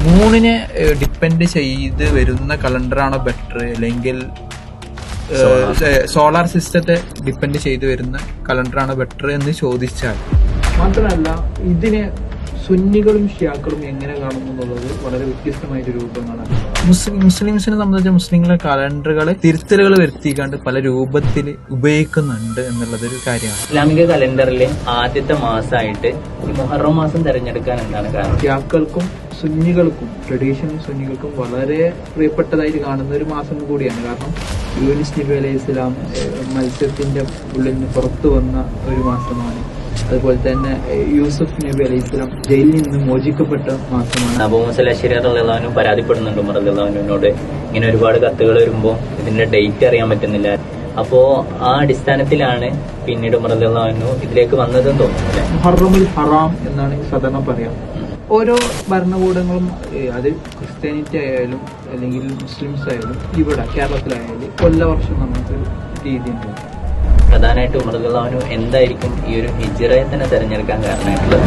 മൂണിനെ depend ചെയ്ത് വരുന്ന കലണ്ടറാണോ better, അല്ലെങ്കിൽ സോളാർ സിസ്റ്റത്തെ ഡിപ്പെൻഡ് ചെയ്ത് വരുന്ന കലണ്ടറാണോ ബെറ്റർ എന്ന് ചോദിച്ചാൽ, മാത്രമല്ല ഇതിനെ സുന്നികളും ഷിയാക്കളും എങ്ങനെ കാണുന്നു എന്നുള്ളത് വളരെ വ്യത്യസ്തമായിട്ട് രൂപങ്ങളാണ്. മുസ്ലിംസിനെ സംബന്ധിച്ച് മുസ്ലിങ്ങളെ കലണ്ടറുകൾ തിരുത്തലുകൾ വരുത്തിക്കാണ്ട് പല രൂപത്തിൽ ഉപയോഗിക്കുന്നുണ്ട് എന്നുള്ളതൊരു കാര്യമാണ്. ഇസ്ലാമിക കലണ്ടറിലെ ആദ്യത്തെ മാസമായിട്ട് ഈ മുഹറം മാസം തെരഞ്ഞെടുക്കാൻ എന്താണ് കാരണം? ഷിയാക്കൾക്കും സുന്നികൾക്കും ട്രഡീഷണൽ സുന്നികൾക്കും വളരെ പ്രിയപ്പെട്ടതായിട്ട് കാണുന്ന ഒരു മാസം കൂടിയാണ്. കാരണം യൂനിസ് നബി അലൈഹി ഇസ്ലാം മത്സ്യത്തിന്റെ ഉള്ളിൽ നിന്ന് പുറത്തു വന്ന ഒരു മാസമാണ്. അതുപോലെ തന്നെ യൂസുഫ് നബി അലൈഹി ഇസ്ലാം ജയിലിൽ നിന്ന് മോചിക്കപ്പെട്ട മാസമാണ്. അബൂ മൂസ അശ്ശരി റളിയല്ലാഹു അൻഹു പരാതിപ്പെടുന്നുണ്ട് ഉമർ റളിയല്ലാഹു അൻഹുവിനോട്, ഇങ്ങനെ ഒരുപാട് കത്തുകൾ വരുമ്പോൾ ഇതിന്റെ ഡേറ്റ് അറിയാൻ പറ്റുന്നില്ല. അപ്പോ ആ അടിസ്ഥാനത്തിലാണ് പിന്നീട് ഉമർ റളിയല്ലാഹു അൻഹു ഇതിലേക്ക് വന്നതെന്ന് തോന്നുന്നു. മുഹറമുൽ ഹറാം എന്നാണ് സാധാരണ പറയാം. ഓരോ ഭരണകൂടങ്ങളും, അത് ക്രിസ്ത്യാനിറ്റി ആയാലും അല്ലെങ്കിൽ മുസ്ലിംസ് ആയാലും ഇവിടെ കേരളത്തിലായാലും കൊല്ലവർഷം നമുക്കൊരു രീതിയുണ്ട്. പ്രധാനമായിട്ട് ഉമർ റളിയല്ലാഹു അൻഹു എന്തായിരിക്കും ഈ ഒരു ഹിജ്റയെ തന്നെ തെരഞ്ഞെടുക്കാൻ കാരണമായിട്ടുള്ളത്?